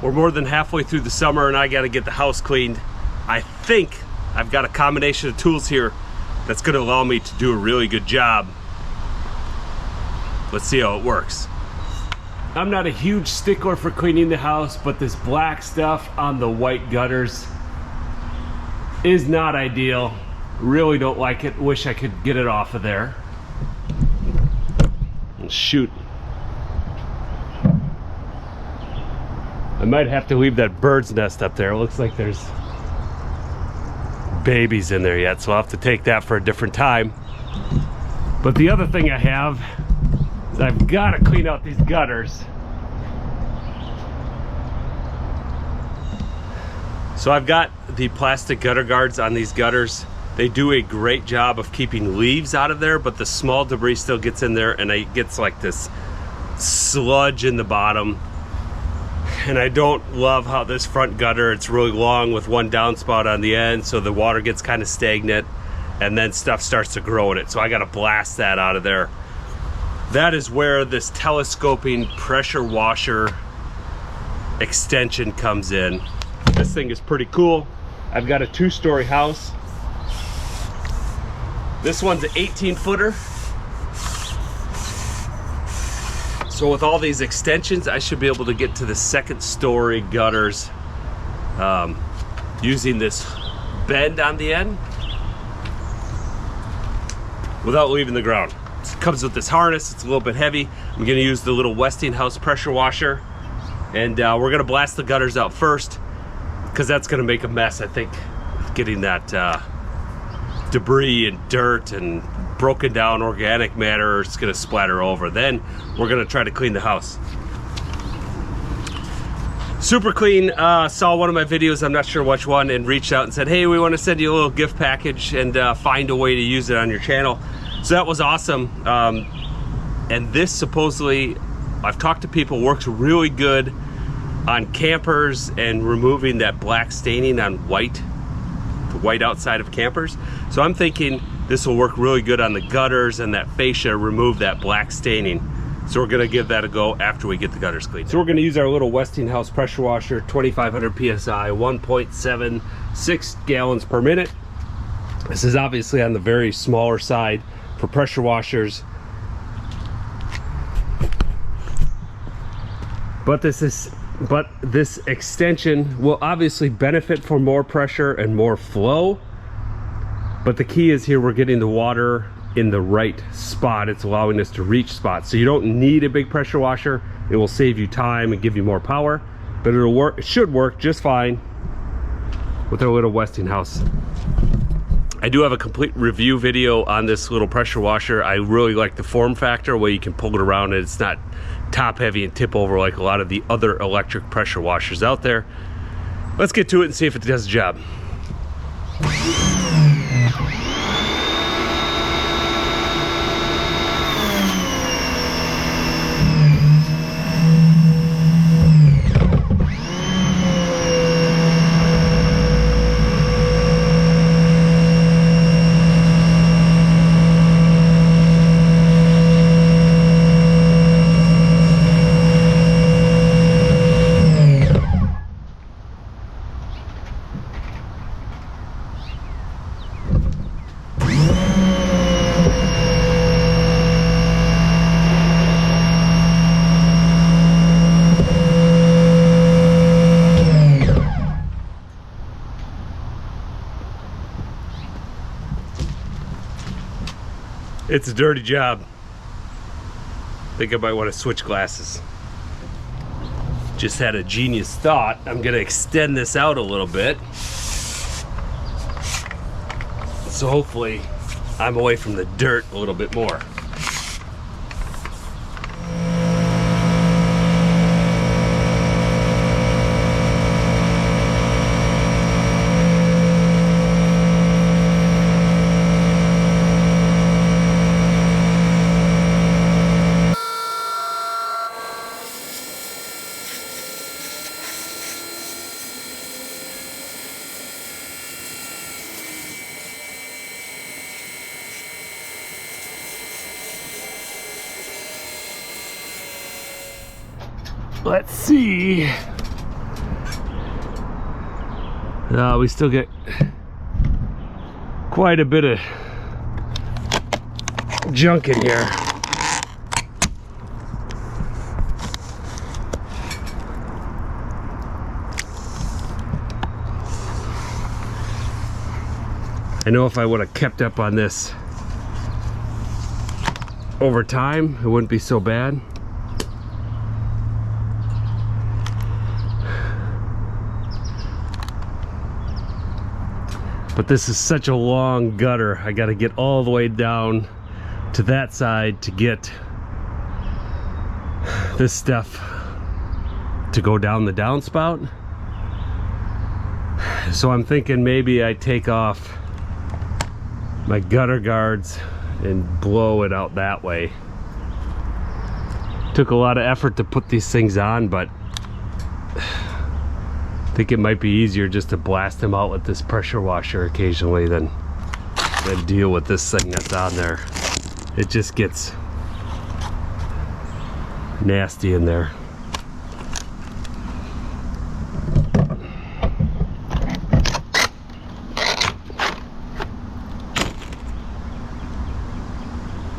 We're more than halfway through the summer and I got to get the house cleaned. I think I've got a combination of tools here that's going to allow me to do a really good job. Let's see how it works. I'm not a huge stickler for cleaning the house, but this black stuff on the white gutters is not ideal. Really don't like it. Wish I could get it off of there. And shoot. I might have to leave that bird's nest up there. It looks like there's babies in there yet, so I'll have to take that for a different time. But the other thing I have is I've got to clean out these gutters. So I've got the plastic gutter guards on these gutters. They do a great job of keeping leaves out of there, but the small debris still gets in there and it gets like this sludge in the bottom. And I don't love how this front gutter, it's really long with one downspout on the end, so the water gets kind of stagnant and then stuff starts to grow in it. So I gotta blast that out of there. That is where this telescoping pressure washer extension comes in. This thing is pretty cool. I've got a 2-story house. This one's an 18-footer. So with all these extensions, I should be able to get to the 2nd-story gutters using this bend on the end without leaving the ground. It comes with this harness. It's a little bit heavy. I'm going to use the little Westinghouse pressure washer, and we're going to blast the gutters out first because that's going to make a mess, I think, getting that debris and dirt and broken down organic matter is going to splatter over. Then we're going to try to clean the house. Super Clean saw one of my videos, I'm not sure which one, and reached out and said, hey, we want to send you a little gift package and find a way to use it on your channel. So that was awesome. And this supposedly, I've talked to people, works really good on campers and removing that black staining on white, the white outside of campers. So I'm thinking this will work really good on the gutters and that fascia, remove that black staining. So we're gonna give that a go after we get the gutters cleaned. So we're gonna use our little Westinghouse pressure washer, 2,500 PSI, 1.76 gallons per minute. This is obviously on the very smaller side for pressure washers. But this extension will obviously benefit from more pressure and more flow. But the key is here we're getting the water in the right spot. It's allowing us to reach spots. So you don't need a big pressure washer. It will save you time and give you more power, but it'll work. It should work just fine with our little Westinghouse. I do have a complete review video on this little pressure washer. I really like the form factor where you can pull it around and it's not top heavy and tip over like a lot of the other electric pressure washers out there. Let's get to it and see if it does the job. It's a dirty job. I think I might want to switch glasses. Just had a genius thought. I'm gonna extend this out a little bit. So hopefully I'm away from the dirt a little bit more. Let's see. We still get quite a bit of junk in here. I know if I would have kept up on this over time, it wouldn't be so bad. But this is such a long gutter. I got to get all the way down to that side to get this stuff to go down the downspout. So I'm thinking maybe I take off my gutter guards and blow it out that way. Took a lot of effort to put these things on, but I think it might be easier just to blast them out with this pressure washer occasionally than deal with this thing that's on there. It just gets nasty in there.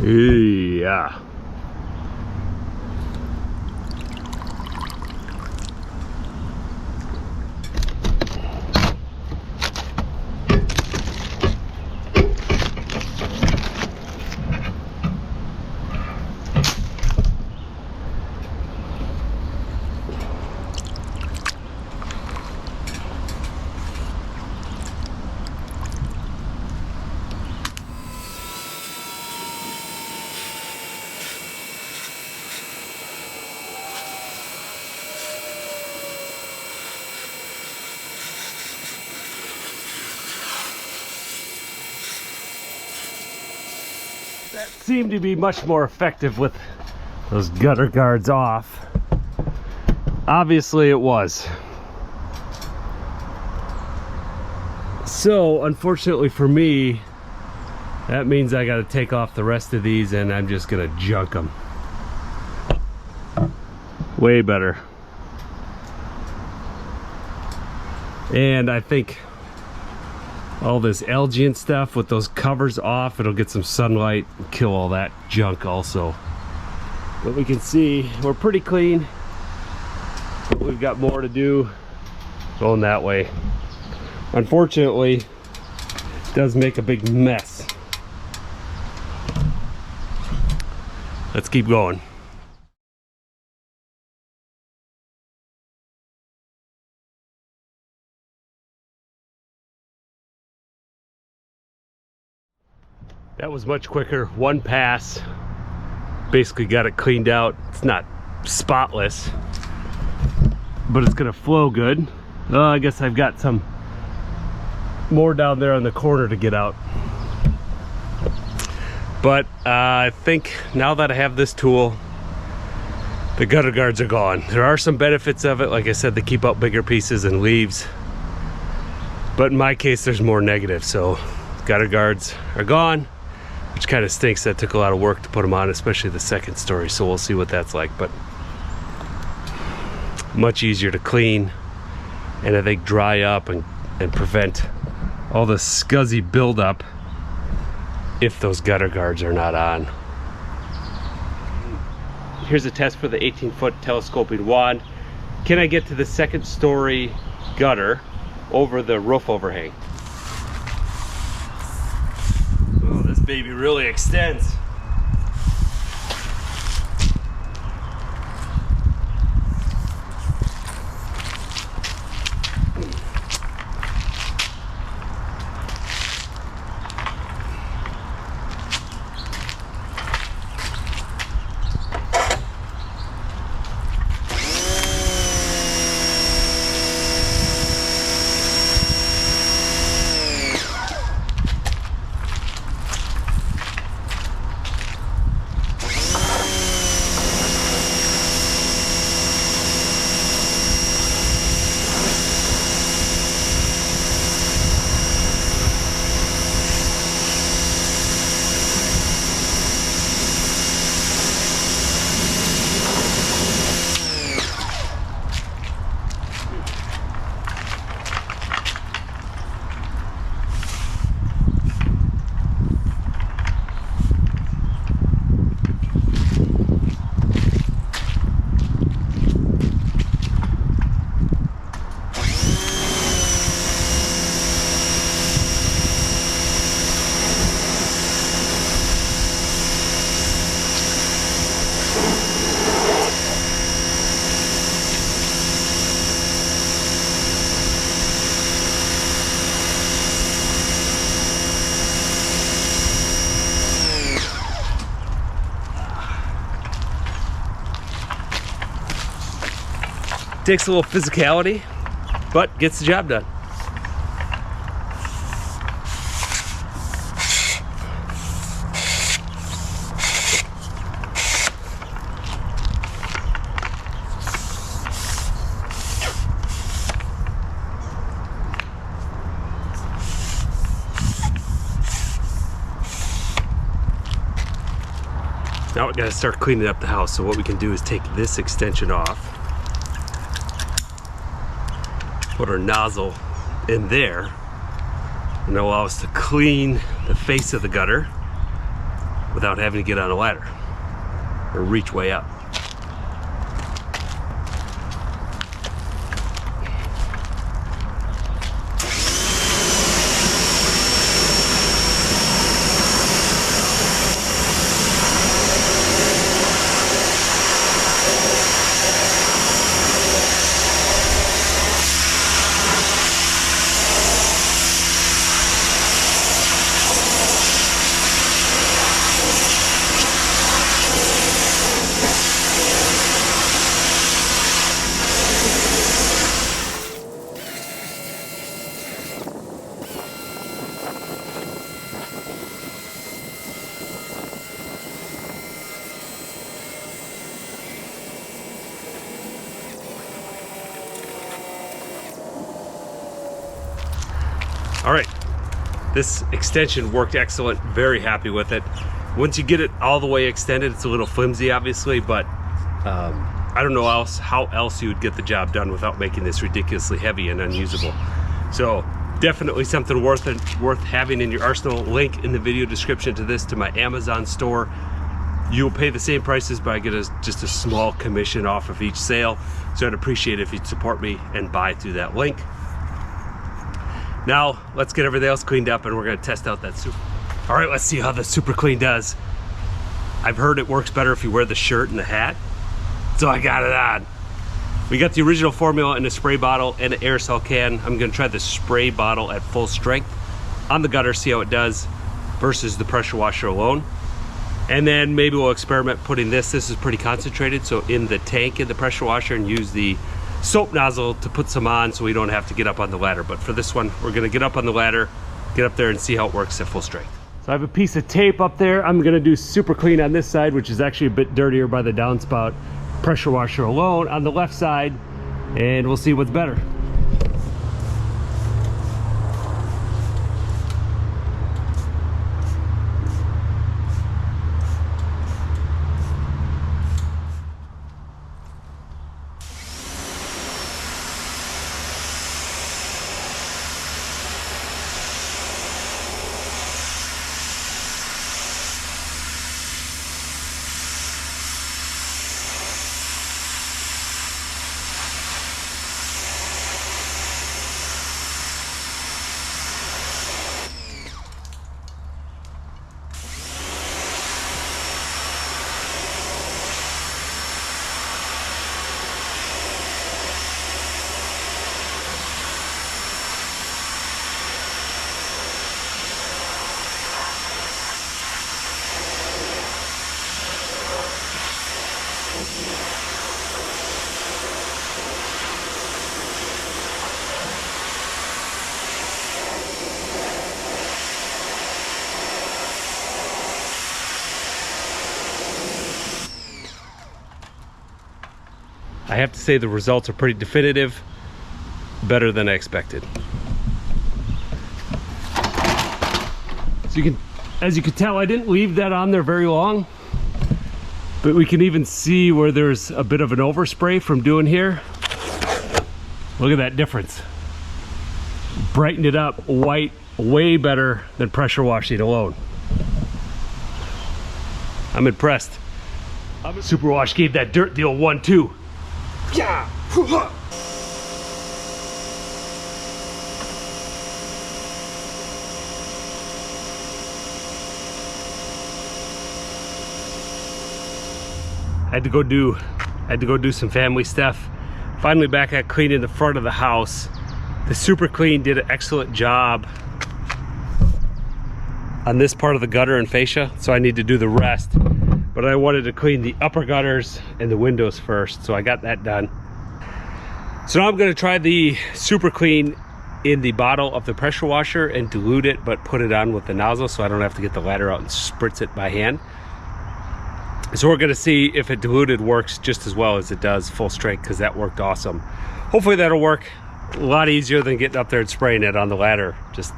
Yeah. That seemed to be much more effective with those gutter guards off. Obviously it was. So unfortunately for me, that means I got to take off the rest of these and I'm just gonna junk them. Way better. And I think all this algae and stuff with those covers off, it'll get some sunlight and kill all that junk also. But we can see we're pretty clean, but we've got more to do going that way. Unfortunately, it does make a big mess. Let's keep going. That was much quicker. One pass, basically got it cleaned out. It's not spotless, but it's gonna flow good. I guess I've got some more down there on the corner to get out. But I think now that I have this tool, the gutter guards are gone. There are some benefits of it. Like I said, they keep out bigger pieces and leaves. But in my case, there's more negative. So gutter guards are gone, which kind of stinks. That took a lot of work to put them on, especially the second story. So we'll see what that's like. But much easier to clean and I think dry up and prevent all the scuzzy buildup if those gutter guards are not on. Here's a test for the 18-foot telescoping wand. Can I get to the second story gutter over the roof overhang? Oh, this baby really extends. Takes a little physicality, but gets the job done. Now we gotta start cleaning up the house. So what we can do is take this extension off, put our nozzle in there, and allow us to clean the face of the gutter without having to get on a ladder or reach way up. All right, this extension worked excellent. Very happy with it. Once you get it all the way extended, it's a little flimsy, obviously, but I don't know how else you would get the job done without making this ridiculously heavy and unusable. So definitely something worth having in your arsenal. Link in the video description to this to my Amazon store. You'll pay the same prices, but I get just a small commission off of each sale. So I'd appreciate it if you'd support me and buy through that link. Now, let's get everything else cleaned up and we're gonna test out that super. All right, let's see how the Super Clean does. I've heard it works better if you wear the shirt and the hat, so I got it on. We got the original formula in a spray bottle and an aerosol can. I'm gonna try the spray bottle at full strength on the gutter, see how it does versus the pressure washer alone. And then maybe we'll experiment putting this is pretty concentrated, so in the tank in the pressure washer, and use the soap nozzle to put some on so we don't have to get up on the ladder. But for this one, we're gonna get up on the ladder, get up there and see how it works at full strength. So I have a piece of tape up there. I'm gonna do Super Clean on this side, which is actually a bit dirtier by the downspout. Pressure washer alone on the left side, and we'll see what's better. I have to say the results are pretty definitive, better than I expected. So as you can tell, I didn't leave that on there very long, but we can even see where there's a bit of an overspray from doing here. Look at that difference. Brightened it up white, way better than pressure washing alone. I'm impressed. Super Wash gave that dirt the old 1-2. Yeah. I had to go do some family stuff. Finally back at cleaning the front of the house. The Super Clean did an excellent job on this part of the gutter and fascia, so I need to do the rest. But I wanted to clean the upper gutters and the windows first, so I got that done. So now I'm going to try the Super Clean in the bottle of the pressure washer and dilute it, but put it on with the nozzle so I don't have to get the ladder out and spritz it by hand. So we're going to see if it diluted works just as well as it does full strength, because that worked awesome. Hopefully that'll work. A lot easier than getting up there and spraying it on the ladder. Just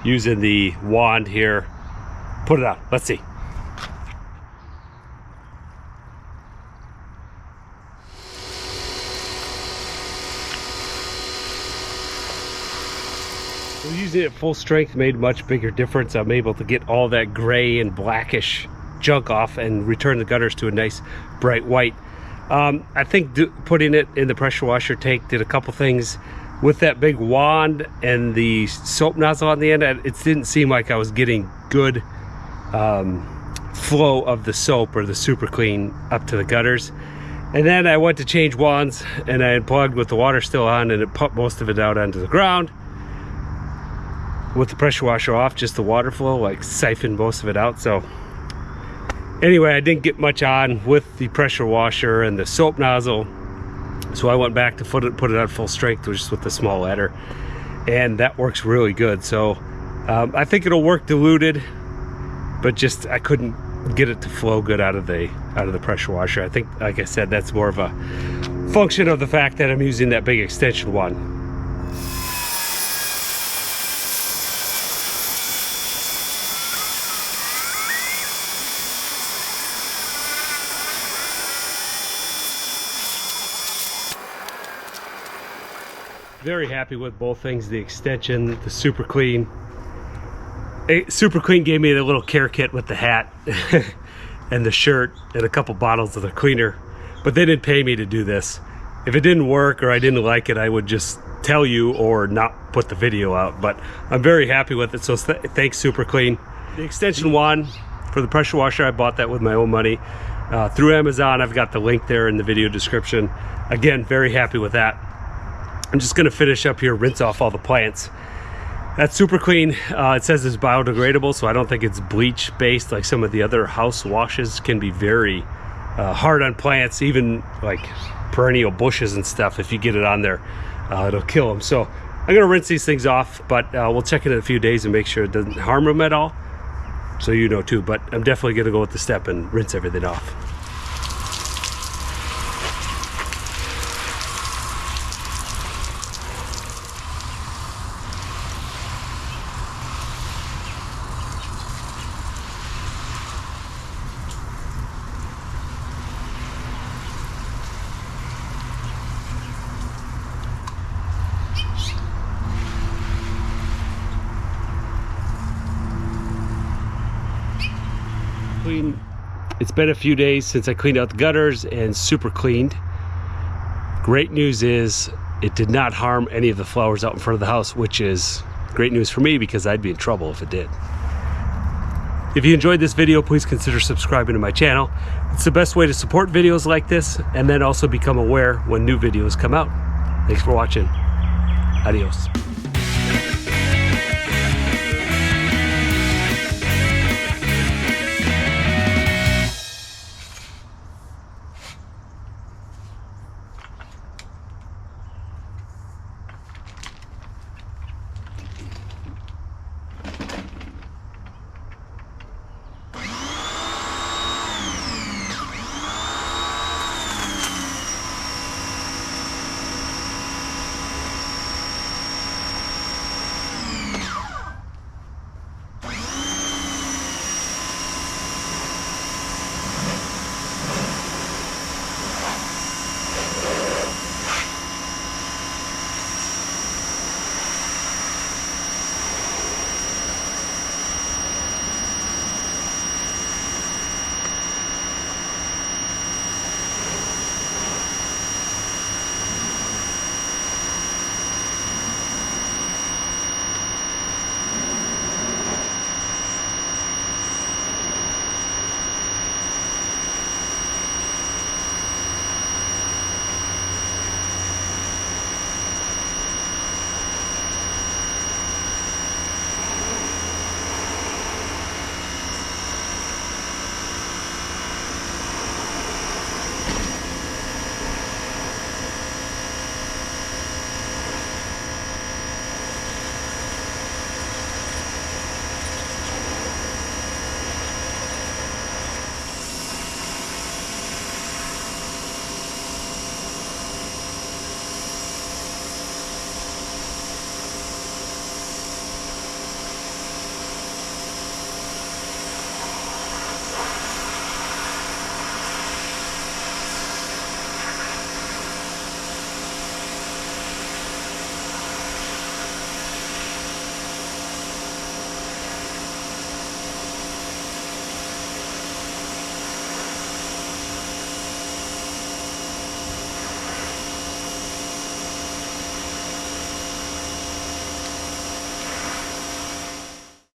using the wand here. Put it on. Let's see. So using it at full strength made much bigger difference. I'm able to get all that gray and blackish junk off and return the gutters to a nice bright white. I think putting it in the pressure washer tank did a couple things. With that big wand and the soap nozzle on the end, it didn't seem like I was getting good flow of the soap or the Super Clean up to the gutters. And then I went to change wands and I unplugged with the water still on, and it pumped most of it out onto the ground. With the pressure washer off, just the water flow like siphoned most of it out. So anyway, I didn't get much on with the pressure washer and the soap nozzle. So I went back to put it on full strength, just with the small ladder, and that works really good. So I think it'll work diluted, but just I couldn't get it to flow good out of the pressure washer. I think, like I said, that's more of a function of the fact that I'm using that big extension one. Very happy with both things, the extension, the Super Clean. Super Clean gave me a little care kit with the hat and the shirt and a couple bottles of the cleaner, but they didn't pay me to do this. If it didn't work or I didn't like it, I would just tell you or not put the video out, but I'm very happy with it, so thanks Super Clean. The extension wand for the pressure washer, I bought that with my own money through Amazon. I've got the link there in the video description. Again, very happy with that. I'm just going to finish up here, rinse off all the plants. That Super Clean, it says it's biodegradable, so I don't think it's bleach based like some of the other house washes can be very hard on plants, even like perennial bushes and stuff. If you get it on there, it'll kill them. So I'm going to rinse these things off, but we'll check it in a few days and make sure it doesn't harm them at all, so you know too. But I'm definitely going to go with the step and rinse everything off. It's been a few days since I cleaned out the gutters and Super Cleaned. Great news is it did not harm any of the flowers out in front of the house, which is great news for me because I'd be in trouble if it did. If you enjoyed this video, please consider subscribing to my channel. It's the best way to support videos like this and then also become aware when new videos come out. Thanks for watching. Adios.